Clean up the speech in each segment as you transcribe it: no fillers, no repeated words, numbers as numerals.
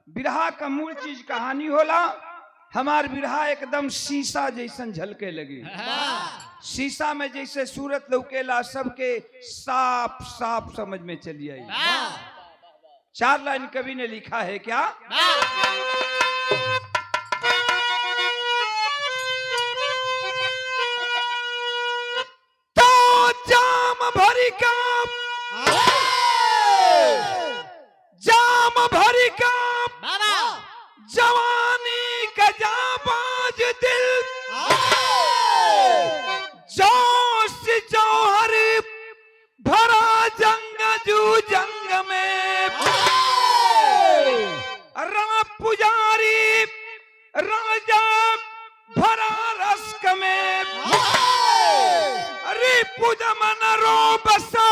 बिरहा का मूल चीज कहानी होला। हमार बिरहा एकदम शीशा जैसन झलके लगी। शीशा में जैसे सूरत लौकेला सबके साफ साफ समझ में चली आई। 4 लाइन कवि ने लिखा है क्या? तो जाम भरी का जवानी का जाबाज दिल जोश जौहर भरा जंग जू जंग में रण पुजारी राजा भरा रस्क में अरे पुजमन रो बसा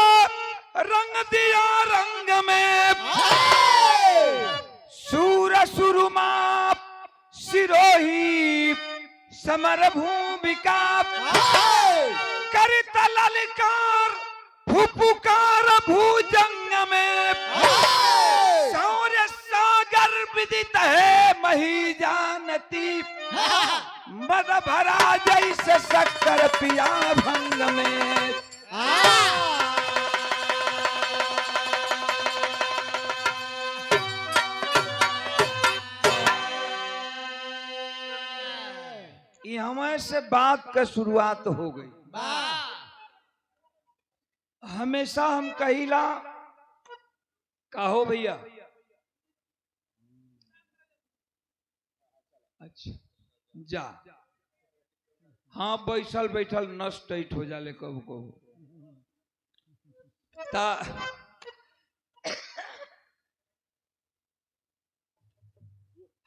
रंग दिया रंग में सूर सुरुमा सिरोही समर भूमिका करत ललकार फुफुकार भुजंग में सौर्य सागर विदित है मही जानती मद भरा जैसे शक्कर पिया भंग में। हमें से बात का शुरुआत हो गई। हमेशा हम कहिला कहो भैया। अच्छा जा हाँ बैठल बैठल नस टाइट हो जाले कब कहो ता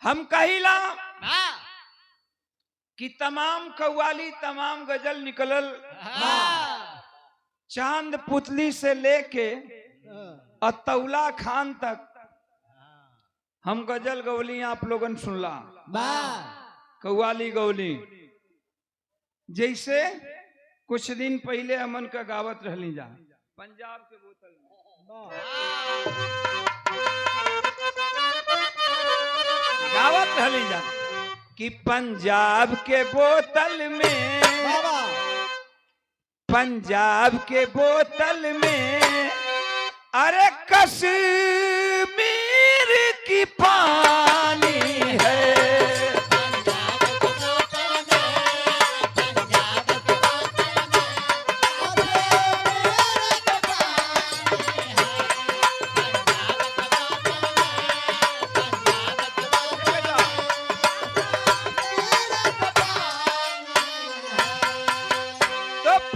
हम कहिला कि तमाम कव्वाली तमाम गजल निकलल चांद पुतली से लेके अतौला खान तक हम गजल गौली आप लोगन सुनला कव्वाली गौली। जैसे कुछ दिन पहले हमन का गावत रहली जा पंजाब के बोतल में गावत रहली जा कि पंजाब के बोतल में पंजाब के बोतल में अरे कश्मीर की पानी है।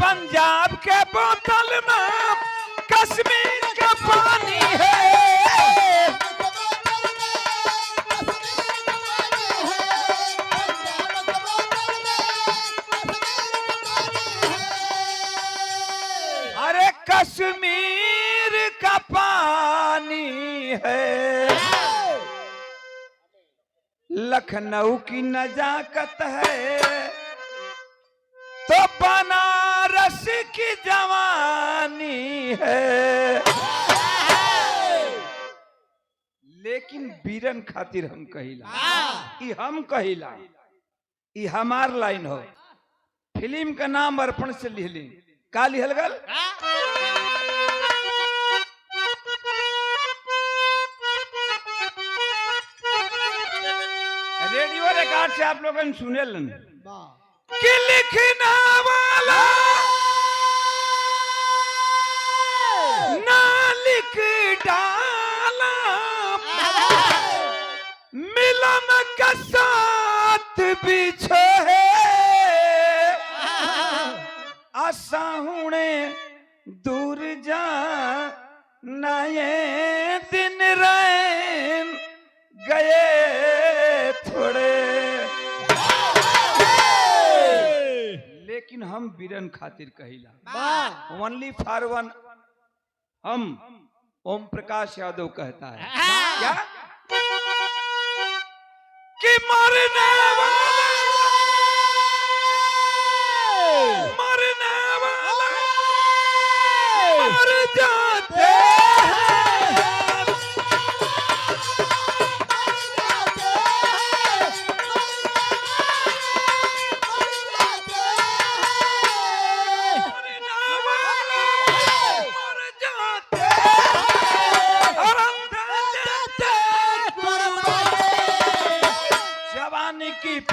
पंजाब के बोतल में कश्मीर का पानी है। अरे कश्मीर का पानी है। लखनऊ की नजाकत है तो बनारस की जवानी है। लेकिन बीरन खातिर हम कहिला ई हमार लाइन हो। फिल्म का नाम अर्पण से लिहली का लिहल गल रेडियो रिकॉर्ड से आप लोगन सुने कि लिखना वाला ना लिख डाला मिलन का साथ बिछो है आसाहुणे दूर जा नए दिन रैन गए थोड़े। लेकिन हम बीरन खातिर कहिला ओनली फॉर वन। हम ओम प्रकाश यादव कहता है क्या कि मरने वाला मर जाते हैं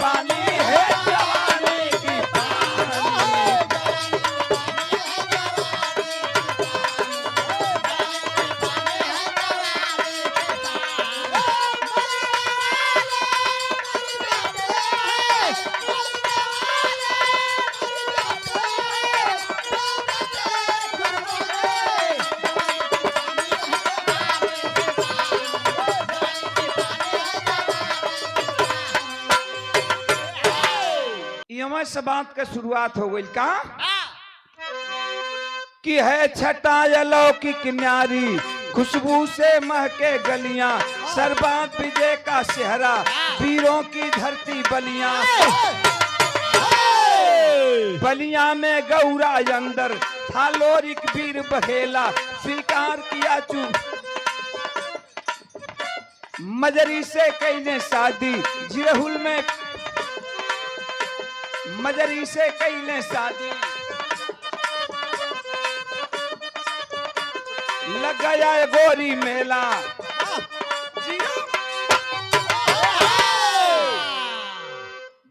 पानी है जवानी की पानी। यहाँ से बात का शुरुआत हो गई का कि है छटा अलौकिक न्यारी, खुशबू से महके गलियां, सरबात विजय का सेहरा, वीरों की धरती बलियां। बलियां में गौरा अंदर था लोरिक वीर बघेला, स्वीकार किया चूप मजरी से कईने शादी, जिरहुल में मजरी से कईने शादी। लग गया गोरी मेला,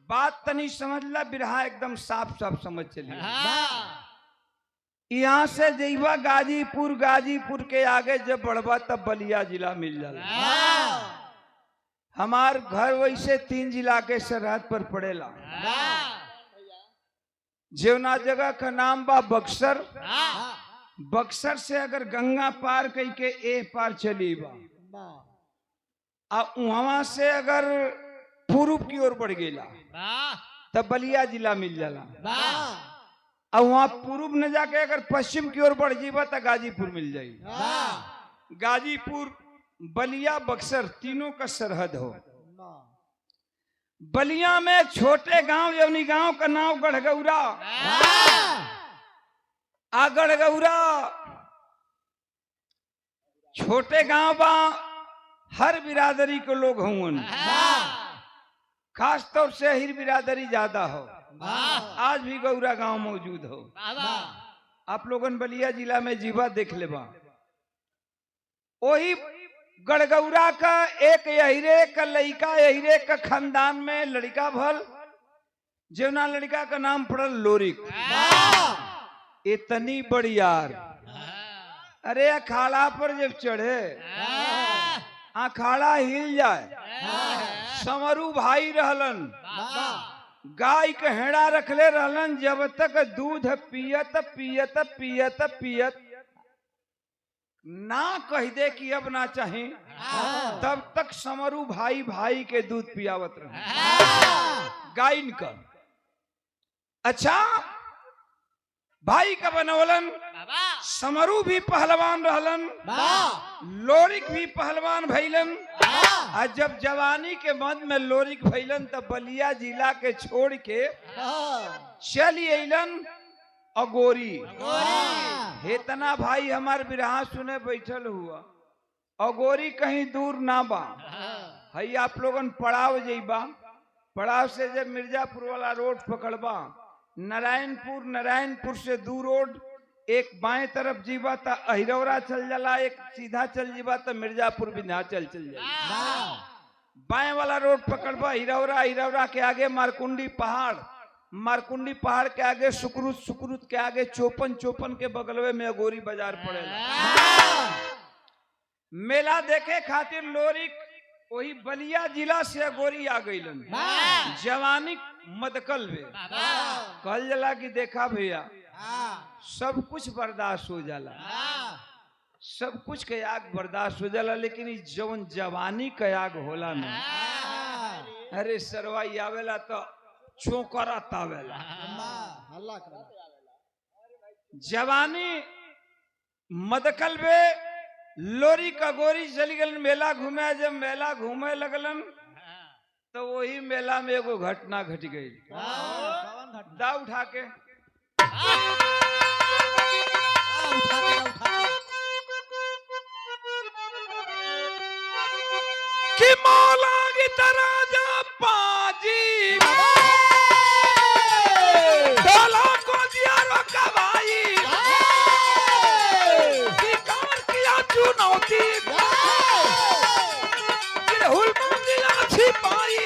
बात तनी समझ ला, बिरहा एकदम साफ साफ समझ चली। यहाँ से जइबा गाजीपुर, गाजीपुर के आगे जब बढ़बा तब बलिया जिला मिल जाला। हमार घर वैसे 3 जिला के सरहद पर पड़ेला। जेवना जगह का नाम बा बक्सर। बक्सर से अगर गंगा पार कई के ए पार चली बा, वहां से अगर पूर्व की ओर बढ़ गेला तब बलिया जिला मिल जाला। और वहां पूर्व न जाके अगर पश्चिम की ओर बढ़ जीबा तो गाजीपुर मिल जाई। गाजीपुर, बलिया, बक्सर तीनों का सरहद हो। बलिया में छोटे गांव, यवनी गांव का नाम गढ़गौरा। गढ़गौरा छोटे गांव बा, हर बिरादरी के लोग हों, खास तौर से हिर बिरादरी ज्यादा हो। आज भी गौरा गांव मौजूद हो। आप लोगन बलिया जिला में जीवा देख लेबा। वही गढ़गौरा का एक यहिरे का लड़का, यहिरे का खानदान में लड़का भल, जेवना लड़का का नाम पड़ल लोरिक। इतनी बड़ी यार, अरे अखाड़ा पर जब चढ़े अखाड़ा हिल जाए। समरू भाई रहलन, गाय के हेड़ा रखले रहलन, जब तक दूध पियत पियत पियत पियत ना कह दे कि अब ना चाहे, तब तक समरू भाई भाई के दूध पियावत रहे गायन का। अच्छा, भाई का बनवलन। समरू भी पहलवान रहलन, लोरिक भी पहलवान भैलन। और जब जवानी के मद में लोरिक भैलन तब बलिया जिला के छोड़ के चली अलन अगोरी। हेतना भाई हमार बिरहा सुने बैठल हुआ। अगोरी कहीं दूर ना बा। हई आप लोगन पड़ाव जइबा, पड़ाव से जब मिर्जापुर वाला रोड पकड़बा, नारायणपुर, नारायणपुर से दू रोड, एक बाएं तरफ जीवा तो अहिरौरा चल जाला, एक सीधा चल जीवा तो मिर्जापुर विंध्याचल चल जाला। बाएं वाला रोड पकड़बा हिरौरा, हिरौरा के आगे मारकुंडी पहाड़, मारकुंडी पहाड़ के आगे सुकरुत, सुकरुत के आगे चौपन, चौपन के बगलवे में अगोरी बाजार पड़ेला। मेला देखे खातिर लोरिक वही बलिया जिला से अगोरी आ गईलन। जवानी मदकल में कहल जाला कि देखा भैया सब कुछ बर्दाश्त हो जाला, सब कुछ के आग बर्दाश्त हो जाला, लेकिन जवन जवानी का आग होला ना, अरे सरवाई आवेला तो चौकरा तावेला। जवानी मदकल में लोरी का गोरी चली गलन मेला घूमे। जब मेला घूमे लगलन तो वही मेला में एगो घटना घट गई। दा उठा के कि मौला की तरह जा पाजी डोला को दिया रोकवाई, शिकार किया चुनौती, जिरहुल मंदिला छिपाई,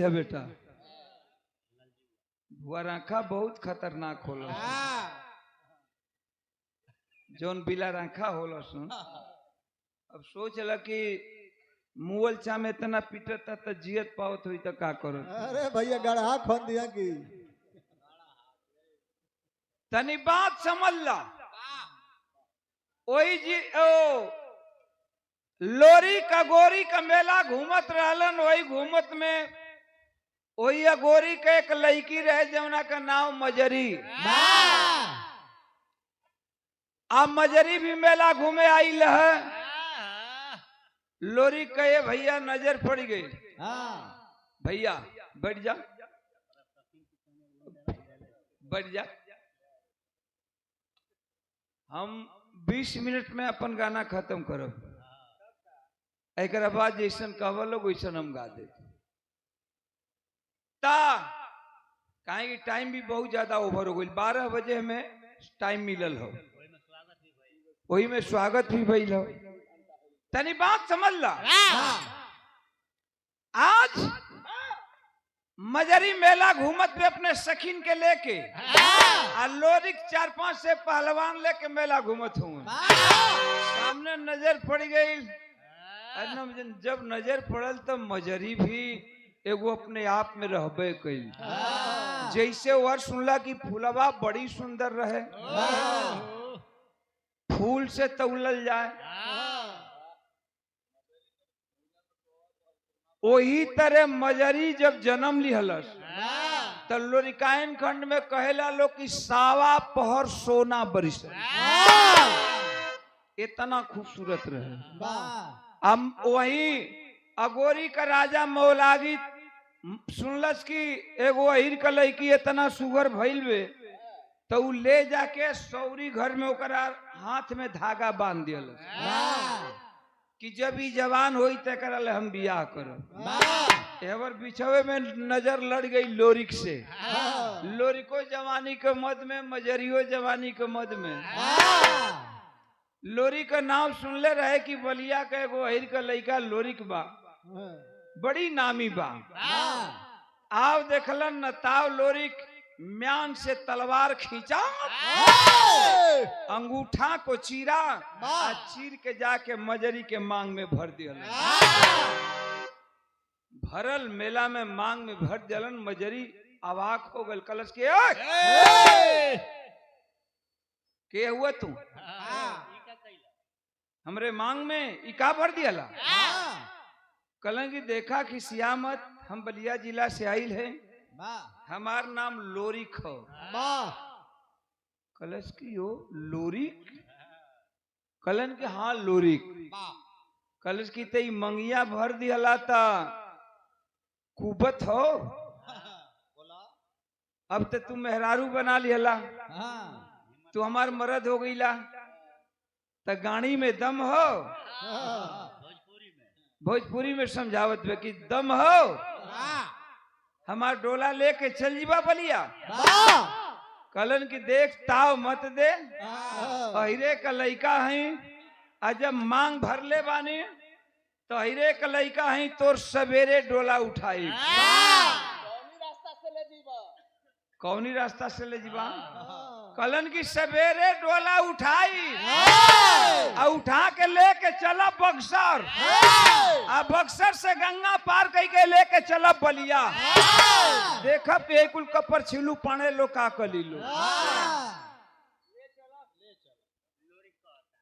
है बेटा, राखा बहुत खतरनाक होला। जौन बिला राखा होला सुन, अब सोच ल कि मुअल चा में इतना पीटता तो जियत पावत हुई तो का करो। अरे भैया गढ़ा खोन दिया की तनी बात समझ ला। वही जी ओ लोरी का गोरी का मेला घूमत रहलन। वही घूमत में वही अगोरी के एक लड़की रहे जमुना का नाम मजरी। अब मजरी भी मेला घूमे आई है। लोरी कहे भैया नजर पड़ गई। भैया बैठ जा, बैठ जा, हम 20 मिनट में अपन गाना खत्म करब। एक बाद जैसन कहवा लोग वैसन हम गा दे। कहे कि टाइम भी बहुत ज्यादा ओवर हो गई। 12 बजे हमें टाइम मिलल हो, वही में स्वागत भी भइल हो। तनी बात समझ ला। आज मजरी मेला घूमत में अपने सखीन के लेके लोरिक 4-5 से पहलवान लेके मेला घूमत हूँ। सामने नजर पड़ गई। जब नजर पड़ल तो मजरी भी एगो अपने आप में रहबे कइल। जैसे वर सुनला कि फूलवा बड़ी सुंदर रहे, फूल से तौलल जाए, वही तरह मजरी जब जन्म लिहलस तो लोरिकायन खंड में कहेला लोग कि सावा पहर सोना बरिस। इतना खूबसूरत रहे। हम वही अगोरी का राजा मौलागी सुनलस कि एगो अहिर का लड़की इतना सुगर भइल बे तो उ ले जाके सौरी घर में ओकरा हाथ में धागा बांध दियल कि जब ही जवान होई तकरा ले हम बियाह करब। एवर बिछवे में नजर लड़ गई लोरिक से। लोरिको जवानी के मद में, मजरियो जवानी के मद में। लोरी का नाम सुनले रहे कि बलिया का एगो अहिर का लड़का लोरिक बा, बड़ी नामी बा। आव देखलन नताव लोरिक म्यान से तलवार खींचा, अंगूठा को चीरा, चीर के जाके मजरी के मांग में भर दिया। भरल मेला में मांग में भर दिलन। मजरी अवाक हो गल। कलश के हुआ तू हमरे मांग में इका भर दिया। कलंगी देखा कि सियामत, हम बलिया जिला से आइल है, हमार नाम लोरिक हो। कलश की हो लोरिक? कलन के हाँ लोरिक। कलश की तई मंगिया भर दिया था कुबत हो, अब तो तू मेहरारू बना लिया, तू हमार मर्द हो गईला, तो गाड़ी में दम हो। भोजपुरी में समझावत बे कि दम हो, हमार डोला लेके चल जीवा बलिया। कलन की देख ताव मत दे, अहिरे का लइका है, जब मांग भर ले बानी तो अहिरे का लइका है, तोर सवेरे डोला उठाई। कौनी रास्ता से ले जीवा? कलन की सवेरे डोला उठाई, उठा के लेके चला बक्सर, बक्सर से गंगा पार करके लेके चला बलिया। देखा पे कुल कपर छिलू पाने लो का कली लो।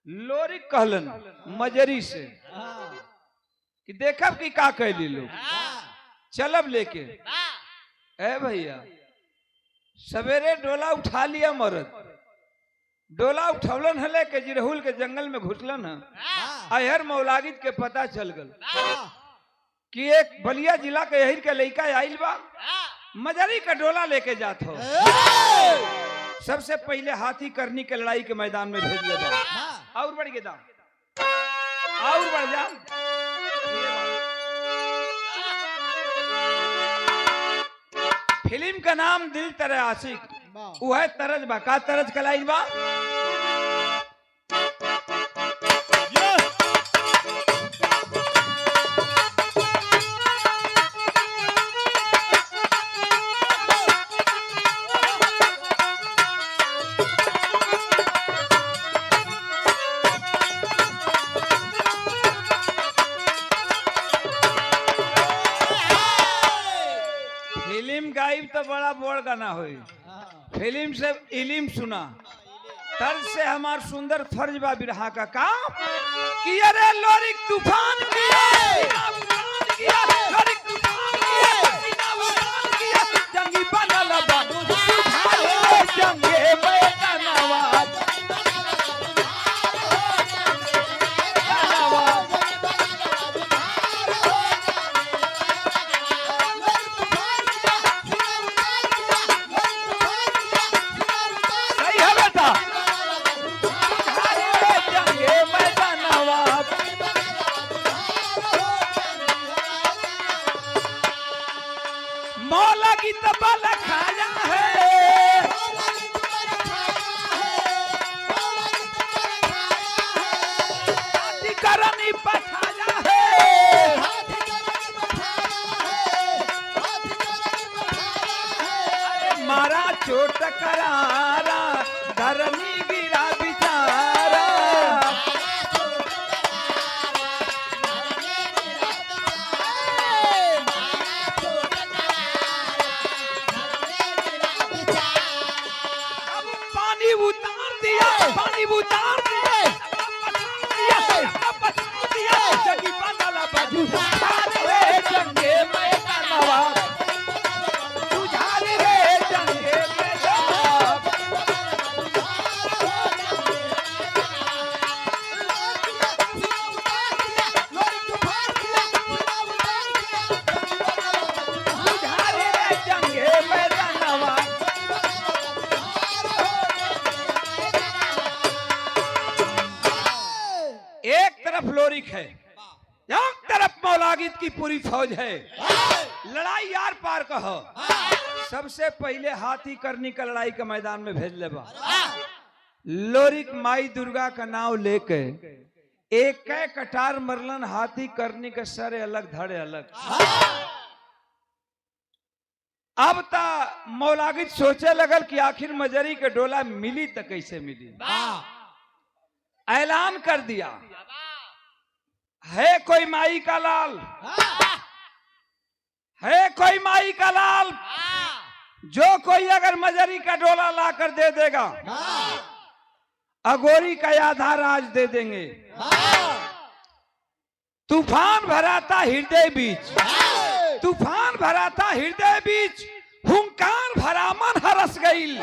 लोरिक कहलन मजरी से कि देखब कि का कैली लो, चलब लेके। ए भैया सवेरे डोला उठा लिया मर्द, डोला उठौलन है लेके जिरहुल के जंगल में घुसलन है। अहर मौलागित के पता चल गल कि एक बलिया जिला के अहिर के लइका आइल बा, मजरी का डोला लेके जात हो। सबसे पहले हाथी करनी के लड़ाई के मैदान में भेज ले बा। और बढ़ गया, और बढ़ जा। फिल्म का नाम दिल तेरे आशिक, वो है तरज बा। का तरज कलाई बा? बड़ गाना हुई फिल्म से इलिम सुना तर्ज से हमार सुंदर फर्ज बा बिरहा का काम कि अरे लोरिक तूफान किया लोरिक तूफान किया जंगी बनल बा जंगे मैदानवा मौला की तबल खाया है हाथी करनी पठाया है मारा चोट करारा धरनी गिरा बिचारा पानी उतार दिया जगी बनला बाजू रे जंगे मैदानवा तुझारे रे जंगे मैदानवा तुझारे रे जंगे मैदानवा एक तरफ लोरिक है एक तरफ मौलागित की पूरी फौज है लड़ाई यार पार कहो सबसे पहले हाथी करनी का लड़ाई के मैदान में भेज लेबा लोरिक माई दुर्गा का नाम लेके एक कटार मरलन हाथी करनी के सरे अलग धड़े अलग अब ता मौलागित सोचे लगल कि आखिर मजरी के डोला मिली तो कैसे मिली ऐलान कर दिया है कोई माई का लाल है कोई माई का लाल जो कोई अगर मजरी का डोला ला कर दे देगा अगोरी का आधा राज दे देंगे तूफान भराता हृदय बीच तूफान भराता हृदय बीच हुंकार भरा मन हरस गईल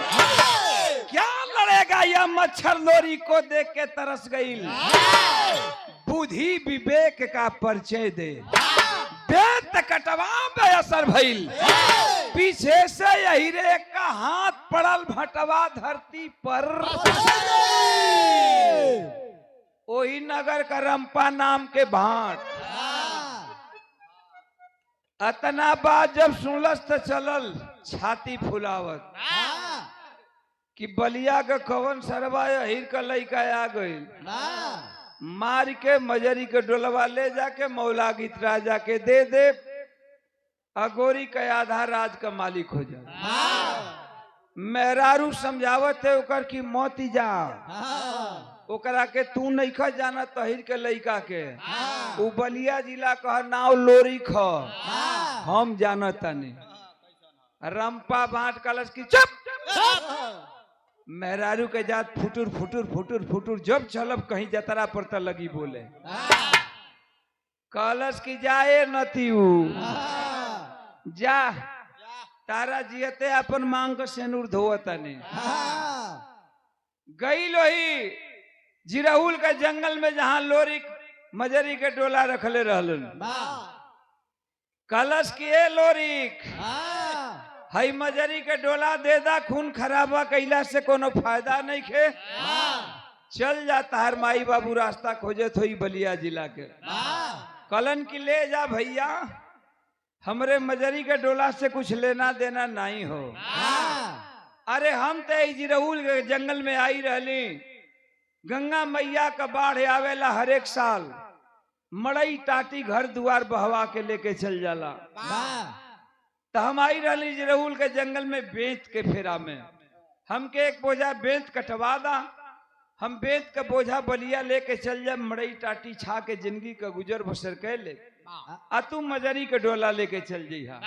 क्या लड़ेगा यह मच्छर लोरी को देख के तरस गईल बुद्धि विवेक का परिचय दे वेद कटवा में असर भइल पीछे से यही रे का हाथ पड़ल भटवा धरती पर वही नगर का रंपा नाम के भाट अतना बात जब सुनलस तो चलल छाती फुलावत कि बलिया का कवन सरवा हीर का लइका आ गई मार के मजरी के डोलवा ले जाके मौला गीत राजा के दे दे अगोरी का आधा राज का मालिक हो जा मेहरारू समझावत है ओकर की मोती जा ओकरा के तू नहीं खा जाना तहिर के लइका के उ बलिया जिला का नाव लोरी ख हम जानता नहीं रंपा बांट कलश की चुप मेहरारू के जात फुटुर फुटुर फुटुर फुटुर जब चलब कहीं जतरा पर त लगी बोले कलश की जाए नती जा तारा जियते अपन मांग का सेनूर धोवता नहीं गई लोही जिराहुल का जंगल में जहां लोरी मजरी के डोला रखले रहलन कलश किए लोरिक हई मजरी के डोला दे दा खून खराबा कैला से कोनो फायदा नहीं खे चल जाता हर माई बाबू रास्ता खोजे थोई बलिया जिला के कलन की ले जा भैया हमरे मजरी के डोला से कुछ लेना देना नहीं हो अरे हम ते जिराहुल के जंगल में आई रहली गंगा मैया का बाढ़ आवेला हर एक साल मड़ई टाटी घर दुआर बहवा के लेके चल जाला तो हम आई रही जिराहुल के जंगल में बेच के फेरा में हमके एक बोझा बेच कटवा दा हम बेच का बोझा बलिया लेके चल जा मड़ई टाटी छा के जिंदगी का गुजर बसर कर ले आ तू मजरी के डोला लेके चल जइहा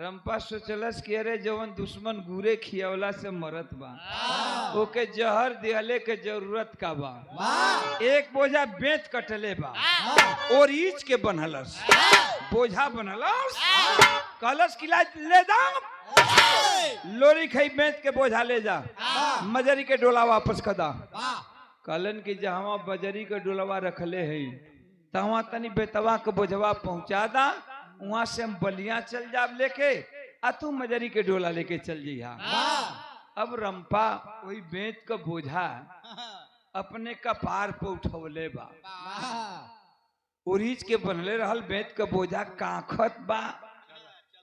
रंपा सोचलस कि अरे जवन दुश्मन गुरे खियवला से मरत बा ओके जहर दिहले के जरूरत का बा। एक बोझा बेच कटले बा और ईच के बनहलस बोझा बनहलस कलश किला ले जा लोरी खाई बेच के बोझा ले जा मजरी के डोला वापस कदा कलन की जहां बजरी के डोलवा रखले है तहाँ तनी बेतवा के बोझवा पहुंचा दा वहां से हम बलिया चल जाब लेके आ तू मजरी के डोला लेके चल जइहा। अब रंपा वही बेच का बोझा अपने कपार पे उठवले बा उरीज के बनले रहल बेच का बोझा काखत बा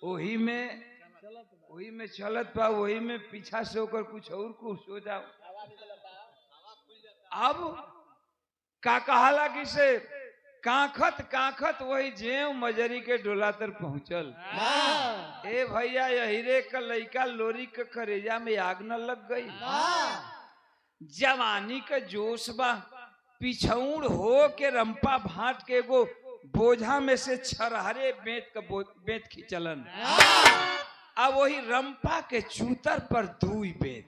वही में चलत बा वही में पीछा से होकर कुछ और कुछ हो जाओ। अब का कहाला कि से काखत वही जेव मजरी के डोला तर पहुंचल। ए भैया यहीरे का लइका लोरी के करेजा में आग न लग गई। जवानी का जोश बा पिछौड़ हो के रंपा भाट के एगो बोझा में से छरहरे बेत खिंचलन। अब वही रंपा के चूतर पर दुई बेत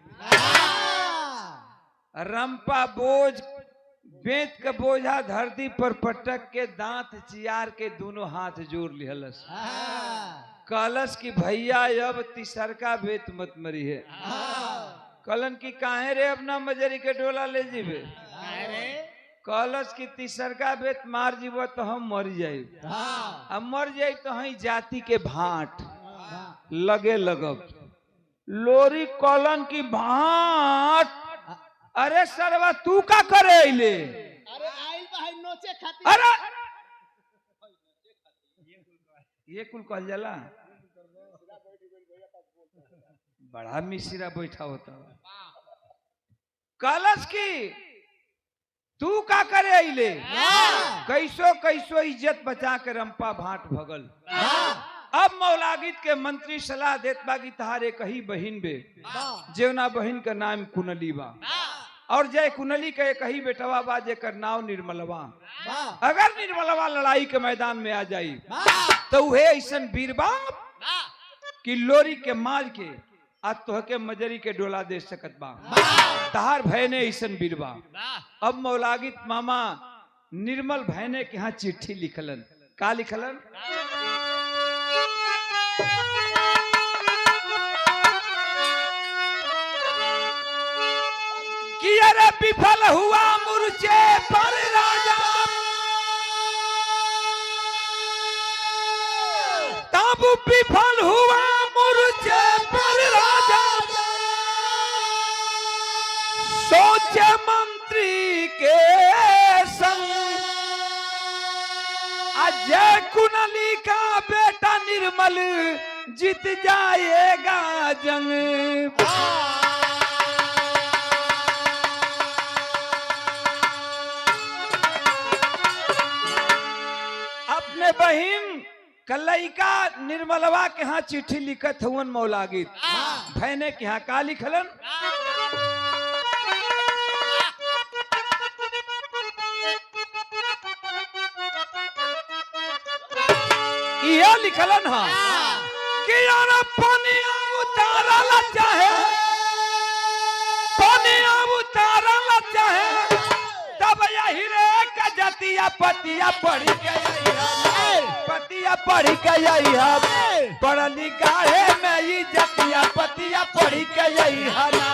रंपा बोझ बेत का बोझा धरती पर पटक के दांत चियार के दोनों हाथ जोड़ लिहलस। कलश की भैया अब तीसरका बेत मत मरी है। कलन की काहे रे अपना मजरी के डोला ले जीबे कलश की तीसरका बेत मार जीव तो हम मर जाये अब मर जाये तो हम जाति के भाट लगे लगब लोरी कलन की भाट। अरे सरवा तू का करे अइले अरे आइल भाई नोचे खातिर अरे ये कुल कहल जाला बड़ा मिश्रा बैठा होता कलश की तू का करे अइले कैसो इज्जत बचा के रंपा भाट भगल। अब मौलागित के मंत्री सलाह देत बा कि तहारे कही बहिन बे जेवना बहिन का नाम कुनली बा और जय कुनली के कही बेटवा बा जेकर नाम निर्मलवा। अगर निर्मलवा लड़ाई के मैदान में आ जाई तो वह ऐसन वीर बा कि लोरी के मार के आज तो के मजरी के डोला दे सकत बा तहार भयने ऐसन वीर बा। अब मौलागित मामा निर्मल भयने के यहाँ चिट्ठी लिखलन का लिखलन कि अरे विफल हुआ मुर्चे पर राजा तब विफल हुआ मुर्चे पर राजा सोचे मंत्री के संग अजय कुनली का बेटा निर्मल जीत जाएगा जंग। अपने बहिन कलैका निर्मलवा के यहाँ चिट्ठी लिखत हुवन मौलागित भैने के यहाँ का लिखलन यह लिखलन हा कि यार पनिया उतारला चाहे पनिया उतारला चाहे तब यही रे कजतिया पतिया पढ़ी के पतिया पढ़ी के यही पढ़ लिखा है मैं ये जतिया पतिया पढ़ी के यही हरा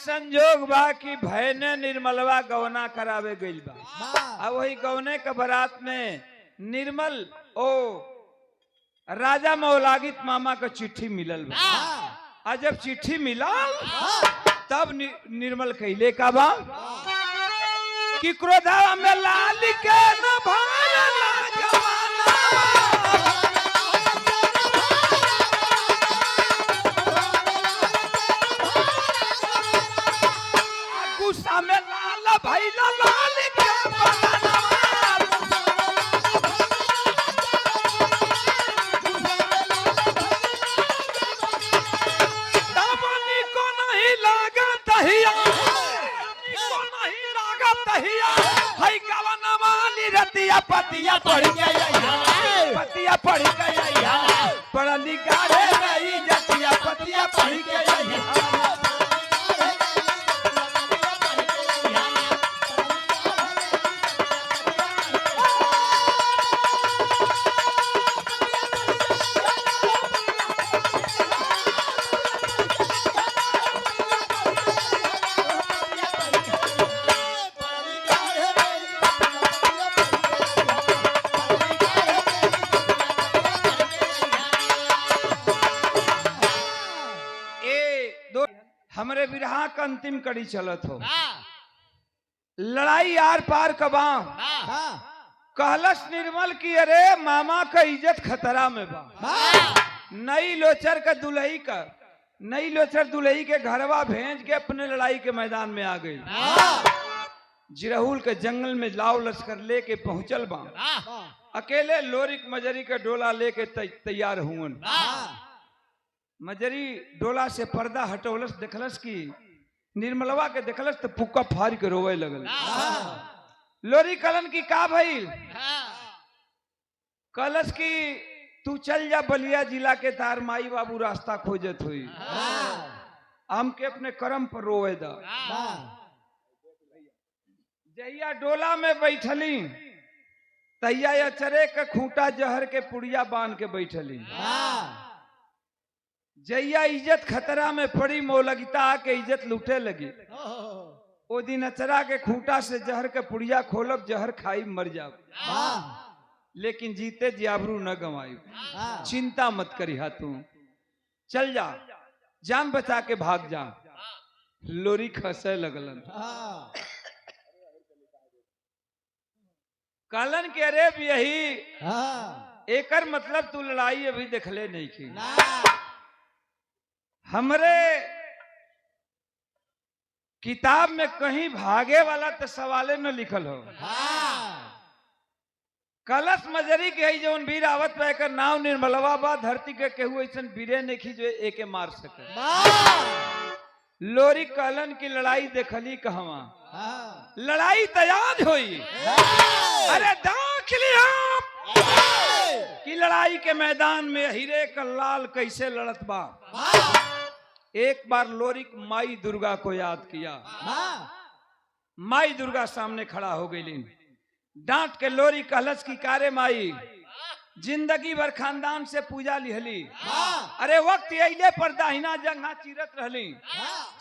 संजोग बा कि भैने निर्मलवा गवना करावे गइल बा। अब वही गवने के बारात में निर्मल ओ राजा मौलागित मामा का चिट्ठी मिलल बा। आ जब चिट्ठी मिलल तब निर्मल कहले का बा कि क्रोधा में लाल के न भारला जवाना भैला लाल के बदनवा दामनी को नहीं लागत हिया को नहीं लागत हिया है कवन वाली रतिया पतिया पड़ गया पतिया पड़ गया पढ़ लिखा रे नहीं जतिया पतिया पड़ गया हमरे विरहा का अंतिम कड़ी चलत हो लड़ाई आर पार कबा कहलस निर्मल की अरे मामा का इज्जत खतरा में बा नई लोचर का दुल्ही का नई लोचर दुल्ही के घरवा भेज के अपने लड़ाई के मैदान में आ गई जिरहुल के जंगल में लाव लश्कर लेके पहुंचल बा अकेले लोरिक मजरी का डोला लेके तैयार हुवन मजरी डोला से पर्दा हटोलस देखलस की निर्मलवा के देखलस तो पुक्का फाड़ के रोवे लगल लोरी कलन की का भइल कलस की तू चल जा बलिया जिला के तार माई बाबू रास्ता खोजत हुई हमके अपने कर्म पर रोवे दा जहिया डोला में बैठली तैया या चरे के खूंटा जहर के पुड़िया बांध के बैठली जैया इज्जत खतरा में पड़ी मौलगिता आके इज्जत लूटे लगी ओ दिन अचरा के खूंटा से जहर के पुड़िया खोलब जहर खाई मर जाओ लेकिन जीते जियाबरू न गंवाई चिंता मत करी हा तू चल जा जान बचा के भाग जा लोरी खसे लगलन कालन के अरे यही एकर मतलब तू लड़ाई अभी देखले नहीं की हमरे किताब में कहीं भागे वाला तो सवाले न लिखल हो कलश मजरी के है जौन वीर आवत पे एकर नाव निर्मलवा बा धरती के केहू ऐसन वीरे नहीं जो एके मार सके लोरी कहलन की लड़ाई देखली कहवा लड़ाई तैयार हुई अरे दाखिली कि लड़ाई के मैदान में हीरे का लाल कैसे लड़त बा एक बार लोरिक माई दुर्गा को याद किया माई दुर्गा सामने खड़ा हो गई डांट के लोरी कहलस की कारे माई जिंदगी भर खानदान से पूजा लिहली अरे वक्त अइले पर दाहिना जंघा चीरत रहली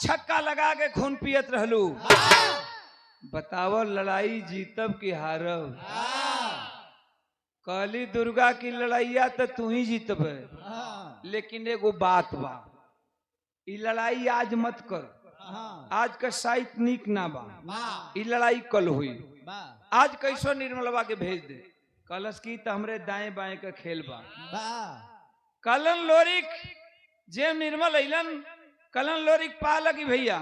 छक्का लगा के खून पियत रहलू बताओ लड़ाई जीतब की हारब कहली दुर्गा की लड़ाइया तो तू ही जीतब लेकिन एगो बात बा ई लड़ाई आज मत कर आज का साइट नीक ना बा ई लड़ाई कल हुई आज कैसो निर्मलवा के भेज दे कलश की तो हमरे दाएं बाएं का खेल बा कलन लोरिक जे निर्मल अइलन कलन लोरिक पा लगी भैया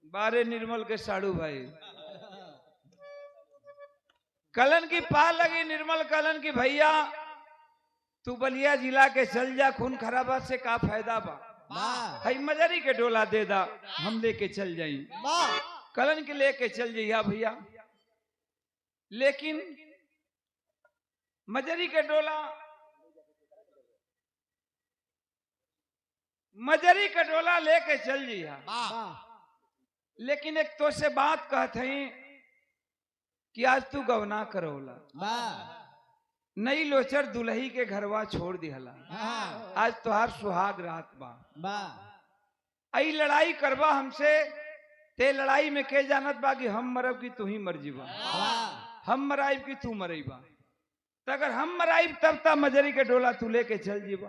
बारे निर्मल के साड़ू भाई कलन की पा लगी निर्मल कलन की भैया तू बलिया जिला के चल जा खून खराबा से का फायदा बा हई मजरी के डोला दे दा हम लेके चल जाई कलन के लेके चल जइया भैया लेकिन मजरी के डोला लेके चल जइया लेकिन एक तो से बात कहत हई कि आज तू गवना करौला नई लोचर दुल्ही के घरवा छोड़ दिहला आज तुहार सुहाग रात बा आई लड़ाई करवा हमसे ते लड़ाई में के जानत बा कि हम मरब की तू ही मर जीवा हम मराइब की तू मरईबा तो अगर हम मराइब तब ता मजरी के डोला तू लेके चल जीवा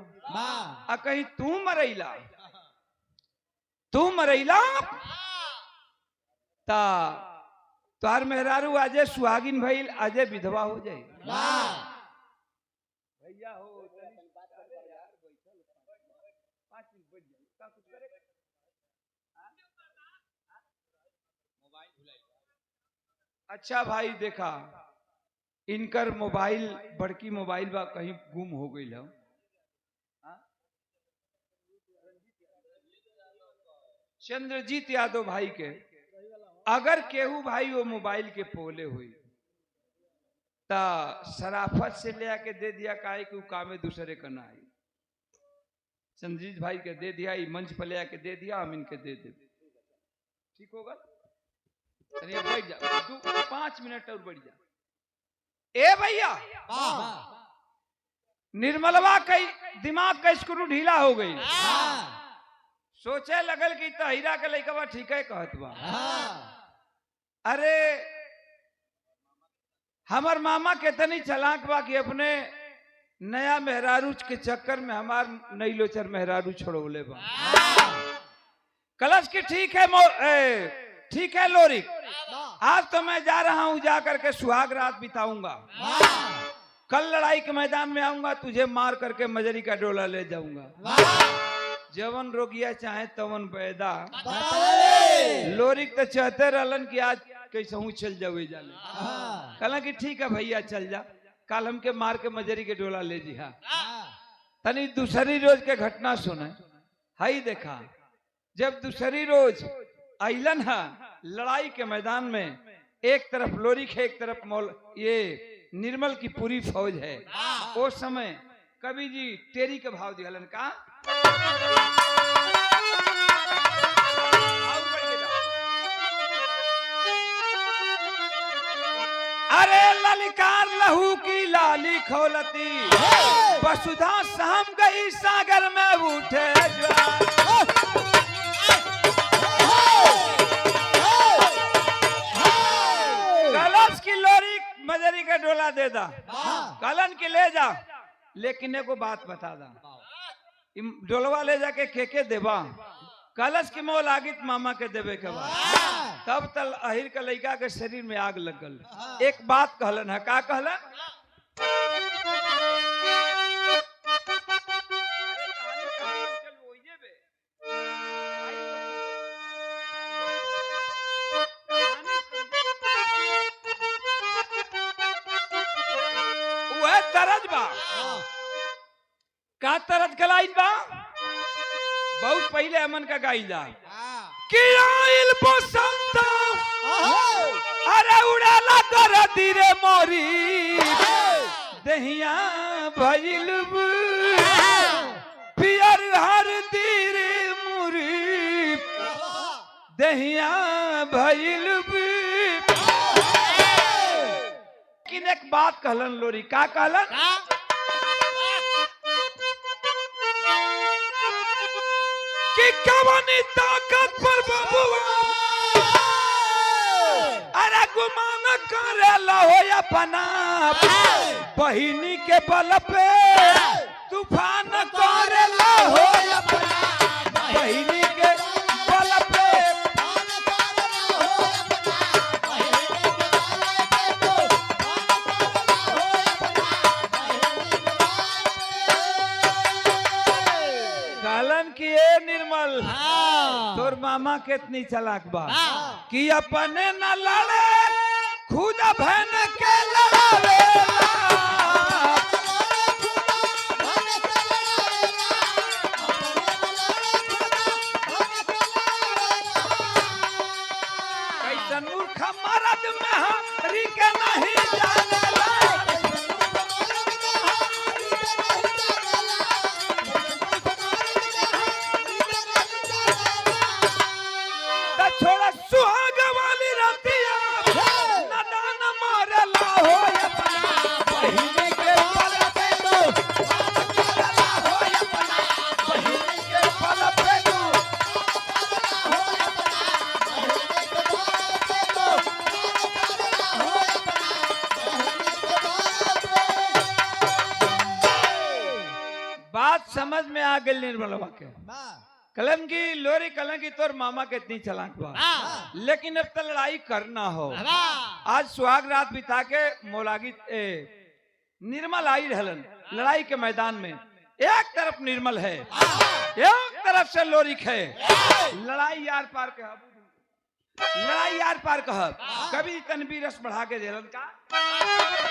आ कहीं तू मरईला ता तुहार मेहरारू आजे सुहागिन भइल आजे विधवा हो जाए भैया हो अच्छा भाई देखा इनकर मोबाइल बड़की मोबाइल बा कहीं गुम हो गई है। चंद्रजीत यादव भाई के अगर केहू भाई वो मोबाइल के पोले हुई ता शराफत से ले आके दे दिया काहे कि कामे दूसरे का ना आई। चंद्रजीत भाई के दे दिया, मंच पर ले आके दे दिया, हम इनके दे दे। ठीक होगा? अरे बैठ जा 5 मिनट और बढ़ जा। ए भैया निर्मलवा का दिमाग का स्क्रू ढीला हो गई। सोचे लगल कि तहीरा के लइकवा ठीक है कहत बा। अरे हमार मामा कितनी चालाक बा कि अपने नया मेहरारू के चक्कर में हमार नई लोचर मेहरारू छोड़ोले बा। कलश की ठीक है लोरी, आज तो मैं जा रहा हूं, जा करके सुहाग रात बिताऊंगा। कल लड़ाई के मैदान में आऊंगा, तुझे मार करके मजरी का डोला ले जाऊंगा। जवन रोगिया चाहे तवन पैदा। लोरिक तो चाहते रहलन कि आज कैसे हूँ चल जावे जाले। कहला कि ठीक है भैया चल जा, कल हमके मार के मजरी के डोला ले जी। तनी दूसरी रोज के घटना सुने। हाई देखा जब दूसरी रोज आइलन है लड़ाई के मैदान में, एक तरफ लोरिक है, एक तरफ ये निर्मल की पूरी फौज है। उस समय कवि जी टेरी के भाव दिहलन का अरे ललकार लहू की लाली खोलती, वसुधा साम गई सागर में उठे कलश की लोरी मजरी का डोला दे दा, कलन की ले जा। लेकिन एगो बात बता दा, डोलवा ले जाके के देवा, कलश की मोल आगित मामा के देवे के बाद तब तल अहिर के लड़का के शरीर में आग लगल। एक बात कहलन है, का कहलन? वह तरज बा का तरज गलाई बा बहुत पहले अमन का गाइला कि आइल बसंत अरे उड़ाला कर धीरे मोरी दहिया भइल पियर हर धीरे मुरी दहिया भइल। लेकिन एक बात कहलन लोरी, का कहलन? कि कवनी ताकत पर बबुआ अरे गुमान करेला हो अपना बहिनी के बल पे तूफान करेला हो अपना बहिनी के बल पे। कहलन कि ए निर्मल तोर मामा कितनी चालाक बा कि अपने न लड़े खुद बहन के लड़ावेला। कैसन मूर्ख मर्द में हरी के नहीं जानेला। छोड़ा सुहाग वाली रतिया नदान मारेला हो अपना बहिनी के बल पे तो मारेला हो अपना बहिनी के बल पे तो हो अपना बात समझ में आ गई निर्मलवा के। कलम की लोरी कलम की तोर मामा कितनी चालाक बा, लेकिन अब तो लड़ाई करना हो। आज सुहाग रात बिता के मोलागी निर्मल आई रहलन लड़ाई के मैदान में। एक तरफ निर्मल है, एक तरफ से लोरिक है। लड़ाई यार पार के लड़ाई यार पार कहब कभी तनबी रस बढ़ा के देलन का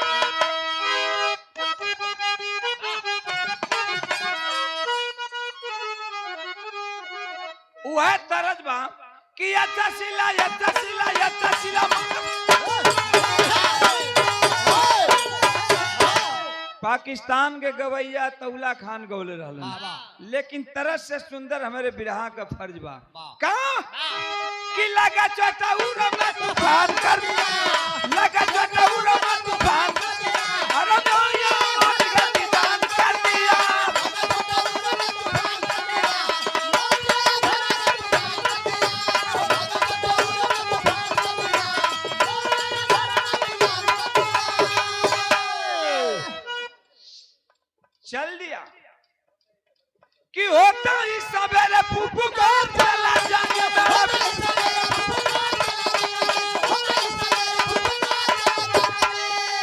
वह तरज बा कि अच्छा सिला पाकिस्तान के गवैया तौला खान गौले रहलन लेकिन तरस से सुंदर हमारे बिरहा का फर्ज बा का कि लगा चोटा उड़ा में तूफान कर लगा चोटा उड़ा में तूफान अरे भैया गलती दान कर दिया चल दिया कि होता ही सवेरे पुप्पू को चला जाने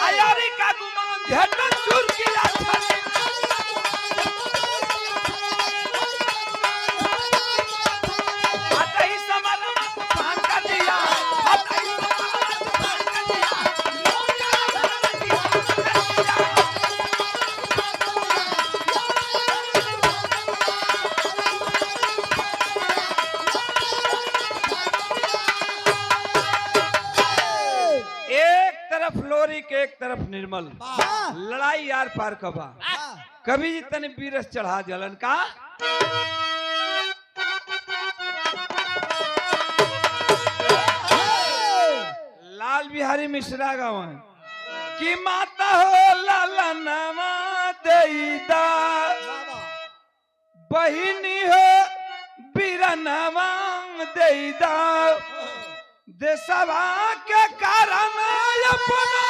अयारी का गुमान झटन चूर किया आता ही समाना तूफान कर दिया आता ही समाना तूफान कर दिया लोरी के एक तरफ निर्मल लड़ाई यार पार कबा कभी तने बीरस चढ़ा जलन का लाल बिहारी मिश्रा गाँव है कि माता हो लाला नवा देईदा बहिनी हो बीरनवा देईदा देशवा के कारण अपना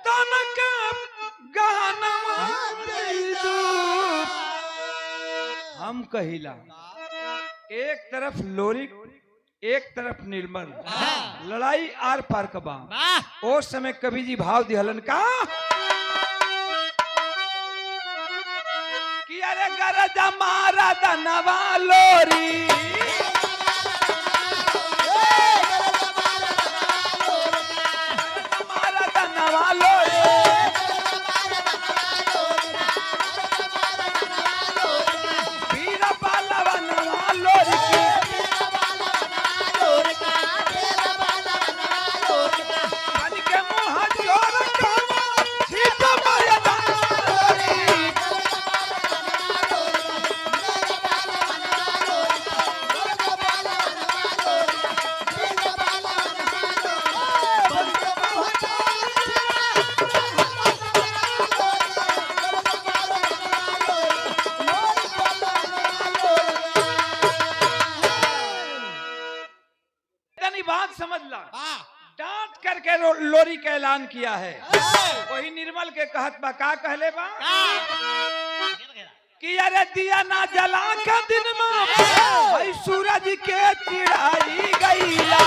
तनक गहनवा हम कहिला एक तरफ लोरी एक तरफ निर्मल लड़ाई आर पार कबा ओ समय कवि जी भाव दिहलन का कि अरे गरजा मारा दनवा लोरी समझ ला डांट करके लोरी का ऐलान किया है वही निर्मल के कहत बा का कहले बा कि अरे दिया ना जला का दिन में सूरज के चिढ़ाई गईला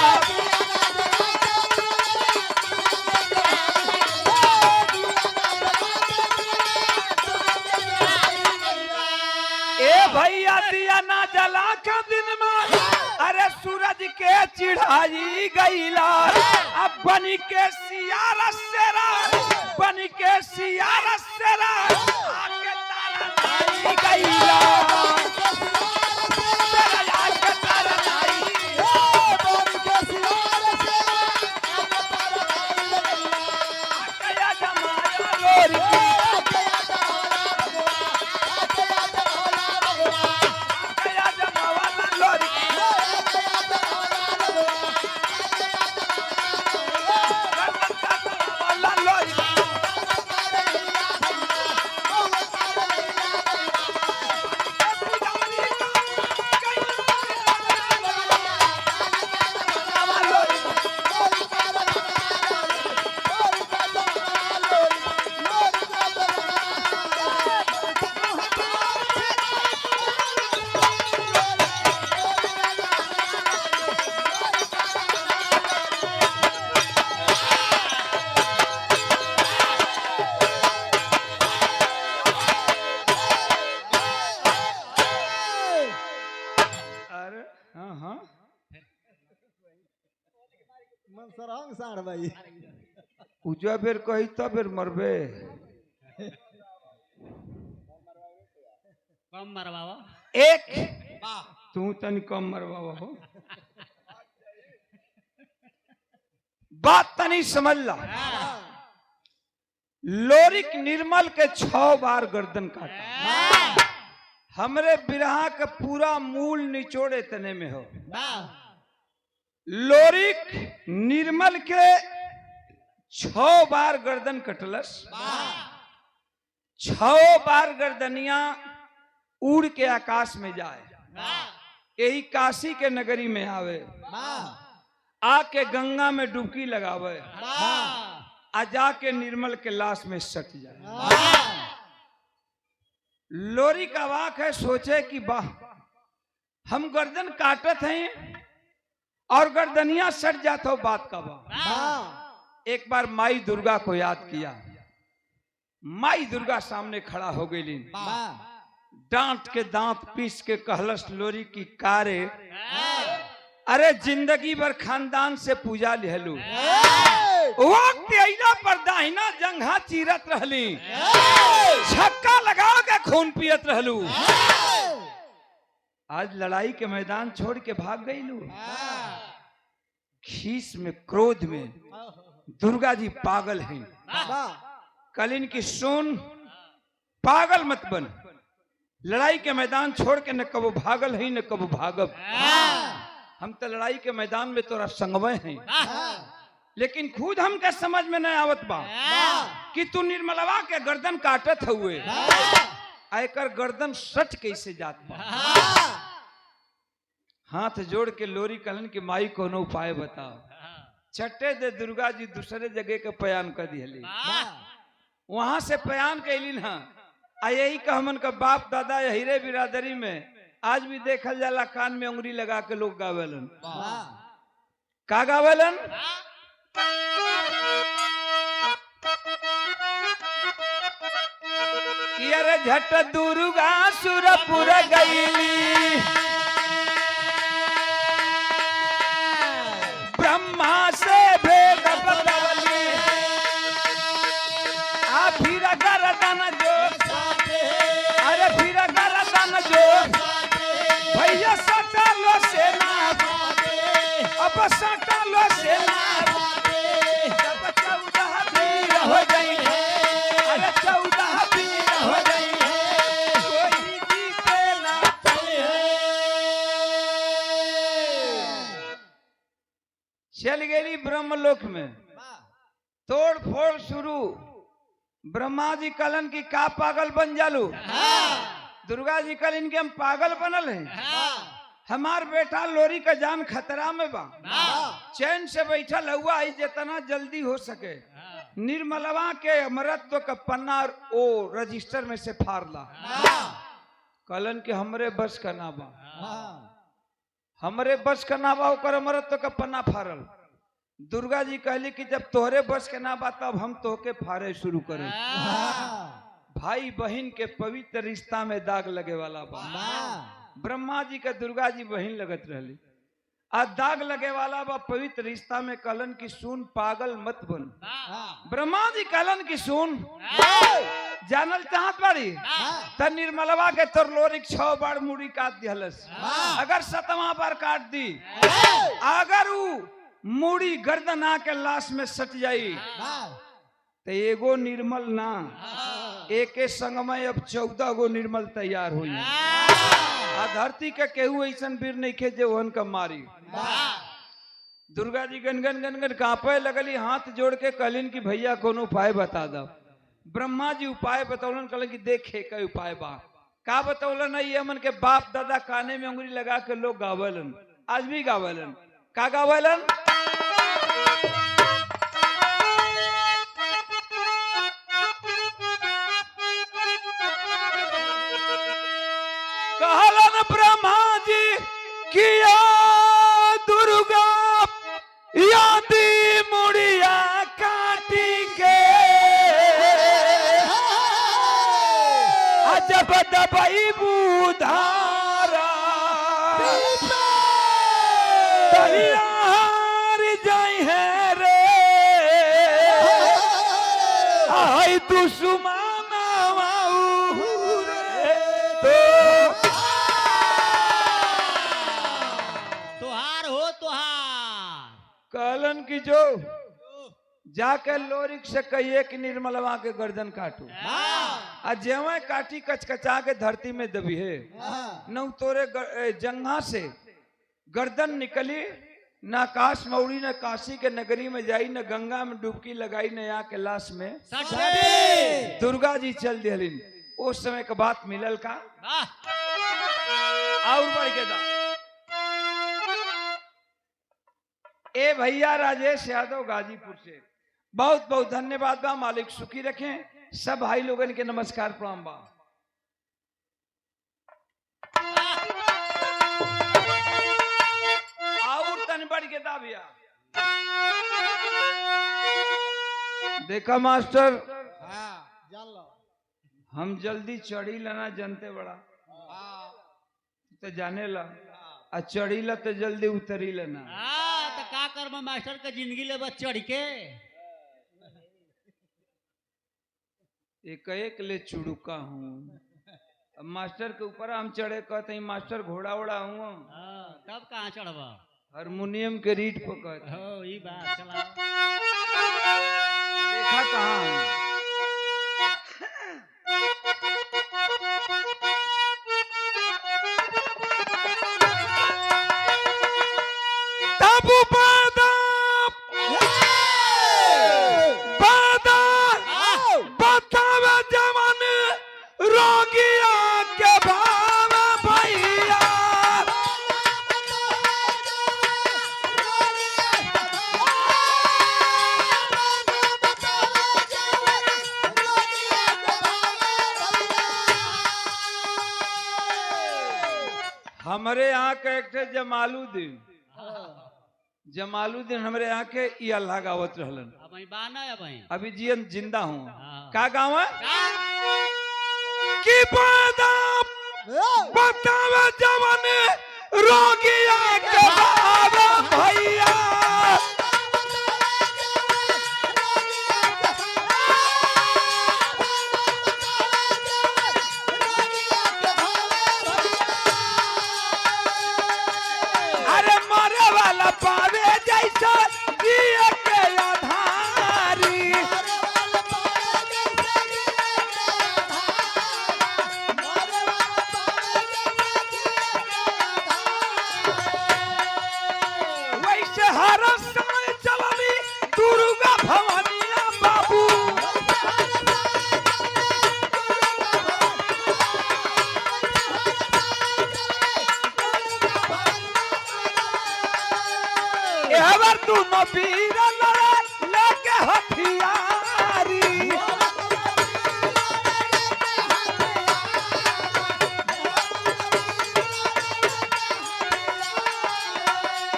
ए भैया दिया ना जला का दिन में अरे सूरज के चिढ़ाई गईला अब बनी के सियारा सेरा बनी के सियारा सेरा आके तारा नाई गईला तेरा आके तारा नाई बनी के सियारा सेरा आके या जमाया लोरी मन सरंग साढ़ भाई उजा बेर कही तब बेर मरबे। कम मरवावा। एक तू तनी कम मरवावा हो। बात तनी समझ ला। लोरिक निर्मल के 6 बार गर्दन काटा। हमरे बिरहा का पूरा मूल निचोड़े तने में हो। लोरिक निर्मल के 6 बार गर्दन कटलस। 6 बार गर्दनिया उड़ के आकाश में जाए, यही काशी के नगरी में आवे, आके गंगा में डुबकी लगावे, आ जाके निर्मल के लाश में सट जाए। लोरी का वाक है, सोचे कि वाह हम गर्दन काटत हैं और गर्दनिया सट जाता हो, बात का वाह। एक बार माई दुर्गा को याद किया। माई दुर्गा सामने खड़ा हो गई, डांट के दांत पीस के कहलस लोरी की कारे, अरे जिंदगी भर खानदान से पूजा लेलू, वक्त अइला पर दाहिना जंघा चीरत रहली, छक्का लगा के खून पियत रहलू, आज लड़ाई के मैदान छोड़ के भाग गईलू। खीस में क्रोध में दुर्गा जी पागल हैं। कलिन की सुन, पागल मत बन, लड़ाई के मैदान छोड़ के न कबो भागल है न कबो भागब। हम तो लड़ाई के मैदान में तोरा संगवे हैं, लेकिन खुद हम के समझ में नहीं आवत बा कि तू निर्मलवा के गर्दन काटत हुए, आयकर गर्दन सच कैसे जात बा। हाथ जोड़ के लोरी कहलन कि माई कोनो उपाय बताओ। चट्टे दे दुर्गा जी दूसरे जगह के बयान कर दिहली, वहां से बयान कैलिन। हाँ यही का हमन का बाप दादा हीरे बिरादरी में आज भी देखल जाला, कान में उंगली लगा के लोग गावेलन। का गावेलन? अरे झट दुर्गा सुरपुर गईली, ब्रह्मा से भेद बतवली, आ फिर गर्दन जो, अरे फिर गर्दन जो भैया सटालो सेना, अब सटालो सेना, जब 14 वीर हो गई, अरे 14 वीर हो गई, कोई जीते ना चल गई ब्रह्मलोक में। तोड़ फोड़ शुरू। ब्रह्मा जी कलन की का पागल बन जालू, दुर्गा जी कल इनके हम पागल बनल हैं, हमार बेटा लोरी का जान खतरा में बा, चैन से बैठल हुआ ही जितना जल्दी हो सके निर्मलवा के अमरत्व का पन्ना ओ रजिस्टर में से फाड़ला। कलन के हमरे बस का ना बा, हमरे बस का ना बा, ओकर अमरत्व का पन्ना फाड़ल। दुर्गा जी कहली कि जब तोहरे बस के ना बा तब हम तोहके फाड़े शुरू करें। भाई बहन के पवित्र रिश्ता में दाग लगे वाला बा। ब्रह्मा जी का दुर्गा जी बहन लगत रहली, आ दाग लगे वाला बा पवित्र रिश्ता में। कलन की सुन, पागल मत बन। ब्रह्मा जी कलन की सुन, जानल चाहत बाड़ी त निर्मलवा के तोर लोरी 6 बार मुड़ी काट दिहलस। अगर 7वां बार काट दी, अगर ऊ मुड़ी गर्दन आके लाश में सट जाई तो एगो निर्मल ना, एक संग में अब 14 गो निर्मल तैयार हुई। आ धरती के केहू ऐसा वीर नहीं खे जे ओहन का मारी। दुर्गा जी गनगन गनगन कांपे लगली, हाथ जोड़ के कहलिन कि भैया कोनो उपाय बता दो। ब्रह्मा जी उपाय बतौलन, कहलन कि देखे का उपाय बा। का बतौलन है ये मन के बाप दादा काने में उंगली लगा के लोग गावलन, आज भी गावलन। का गावलन? कहलन ब्रह्मा जी किया दुर्गा यादी मुड़िया काटी के, अजब दबाई बुधारा हार जाई है तुहार हो तुहार। कहलन की जो जाके लोरिक से कहिए कि निर्मलवा के गर्दन काटू आ जेवे काटी कचकचा के धरती में दबी है न तोरे जंघा से गर्दन निकली न आकाश मौड़ी न काशी के नगरी में जाई न गंगा में डुबकी लगाई न यहाँ के लाश में दुर्गा जी चल दिहलिन। उस समय के बात मिलल का और बढ़ के दा ए भैया राजेश यादव गाजीपुर से बहुत बहुत धन्यवाद बा। मालिक सुखी रखें। सब भाई लोगन के नमस्कार प्रणाम बा। और तन बढ़ के दा भैया देखा मास्टर जान लो हम जल्दी चढ़ी लेना जनते बड़ा तो जाने ला आ चढ़ी ला तो जल्दी उतरी लेना। तो का कर मास्टर के जिंदगी ले बस चढ़ के एक एक ले चुड़ुका हूँ। अब मास्टर के ऊपर हम चढ़े कहते हैं मास्टर घोड़ा उड़ा हूँ तब कहाँ चढ़ब हारमोनियम के रीट पर कहते हैं। हो ई बात चला देखा कहाँ है? तब बतावे जवान रोगिया के भाव भैया हमारे यहाँ के एक थे जमालुद्दीन हमारे यहाँ के ये अल्लाह गावत रहलन। अब वहीं बाना है वहीं अभी जीवन जिंदा हूँ। हाँ। का गाँव है कि बतावे जवान रोगिया के भाव भैया अरे मरे वाला पावे जैसा जिए के आधारी वैसे हर समय चलनी दुर्गा भवानिया बाबू एवर तू नबीर लड़े लेके हथियारी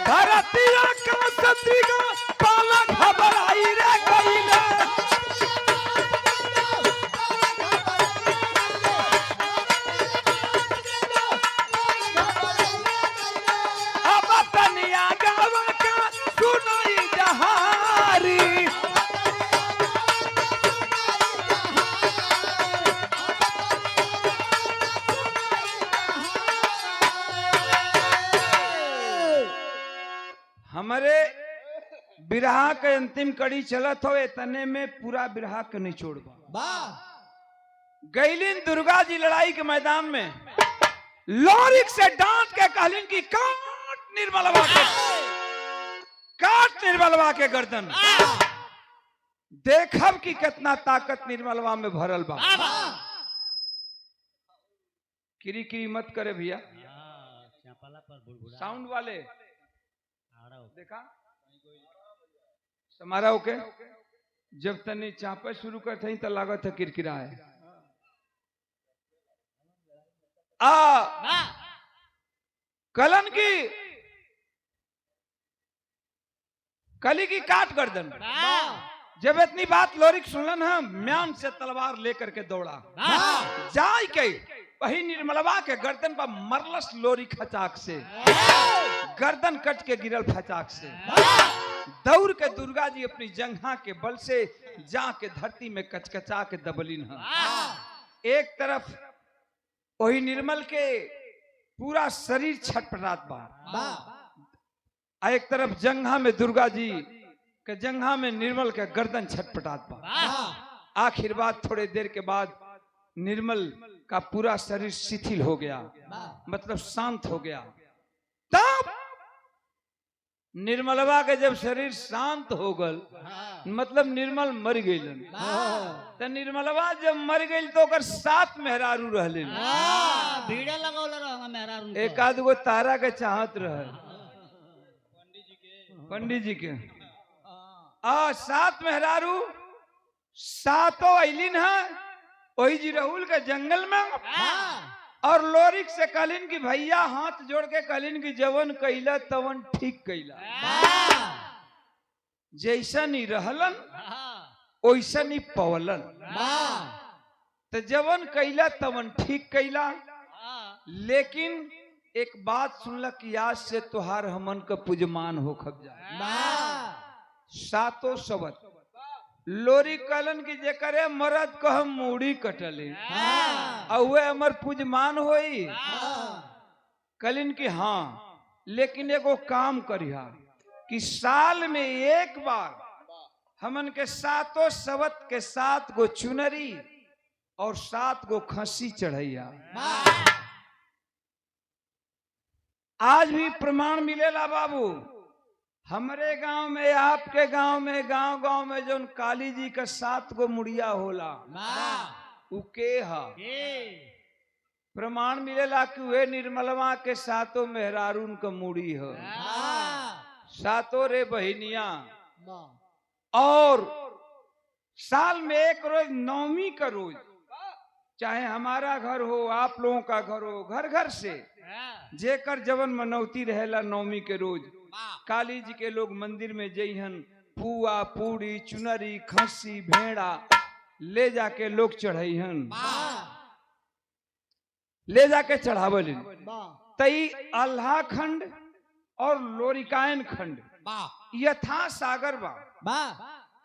धरतिया का सतीगा पाला घबराई रे गईले अब तनिया गावा का सुनाई जहारी हमारे बिरहा के अंतिम कड़ी चलत हो तने में पूरा बिरहा के निचोड़बा गईलिन दुर्गा जी लड़ाई के मैदान में लोरिक से डांट के कहलिन कि काट निर्मलवा के गर्दन देखब कि कितना ताकत निर्मलवा में भरल बा। किरी किरी मत करे भैया साउंड वाले देखा समारा ओके जब तनी चापे शुरू करते ही तो लागत है किरकिरा है कलन की कली की काट गर्दन जब इतनी बात लोरिक सुनलन है म्यान से तलवार लेकर के दौड़ा जाय के वही निर्मलवा के गर्दन पर मरलस लोरी खचाक से गर्दन कट के गिरल फचाक से दौड़ के दुर्गा जी अपनी जंघा के बल से जाके धरती में कचकचा के दबलिन है। एक तरफ वही निर्मल के पूरा शरीर छटपटात बा, एक तरफ जंघा में दुर्गा जी के जंघा में निर्मल के गर्दन छटपटात बा। आखिर बात थोड़े देर के बाद निर्मल का पूरा शरीर शिथिल हो गया, मतलब शांत हो गया। तब निर्मलवा के जब शरीर शांत हो गल, मतलब निर्मल मर गई। तो निर्मलवा जब मर गई तो ओकर 7 मेहरारू रहले। भीड़े लगौले रहा मेहरारू को। एक आध गो तारा के चाहत रहे पंडित जी के। 7 मेहरारू, 7 अलिन है वही जी राहुल के जंगल में। और लोरिक से कहलिन कि भैया हाथ जोड़ के कहलिन कि जवन कैला तवन ठीक कैला, जैसन ही रहलन वैसन ही पवलन। तो जवन कैला तवन ठीक कैला, लेकिन एक बात सुनलक कि आज से तुहार हमन का पूजमान हो खब जाए। 7 सबत लोरी कहलन की जे करे मरद कह मूड़ी कटले और अमर पूजमान होई। कहलिन की हाँ, लेकिन एगो काम करिहा कि साल में एक बार हमन के 7 सबत के 7 गो चुनरी और 7 गो खसी चढ़ैया। आज भी प्रमाण मिलेला बाबू, हमारे गांव में, आपके गांव में, गांव में जो काली जी का 7 गो मुड़िया होला, उ के हा प्रमाण मिलेला कि वे निर्मलवा के 7 मेहरारून का मुड़ी हो। 7 रे बहिनिया। और साल में एक रोज नवमी का रोज, चाहे हमारा घर हो, आप लोगों का घर हो, घर घर से जेकर जवन मनौती रहेला नवमी के रोज काली जी के लोग मंदिर में जइहन, पुआ पूड़ी चुनरी खस्सी भेड़ा ले जाके लोग चढ़ाइहन, ले जाके चढ़ावलिन। तई अल्लाह खंड और लोरिकायन खंड यथा सागर बा,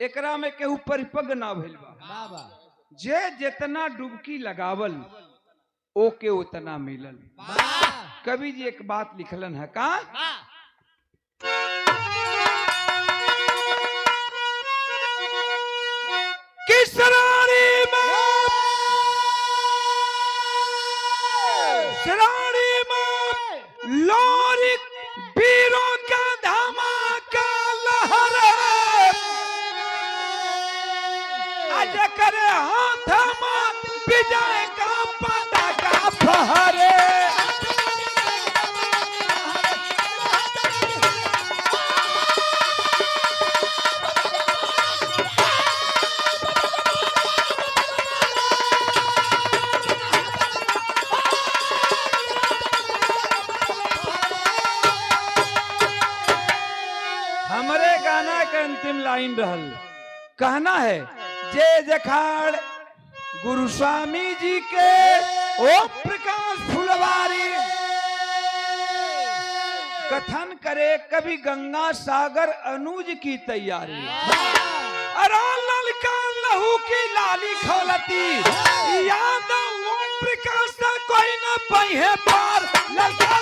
एकरा में केहू परिपक्व ना भइल बा। जे जितना डुबकी लगावल ओके उतना मिलल। कवि जी एक बात लिखलन है का, किसरानी में लोरी वीरों का धमाका लहरे, आज करे हाथ में विजय का पताका फहरे। हमारे गाना के अंतिम लाइन रहल, कहना है जय जखाड़ गुरु स्वामी जी के ओम प्रकाश फुलवारी। कथन करे कभी गंगा सागर अनुज की तैयारी, अरे ललका लहू की लाली खोलती, याद ओम प्रकाश कोई न पहे पार ललका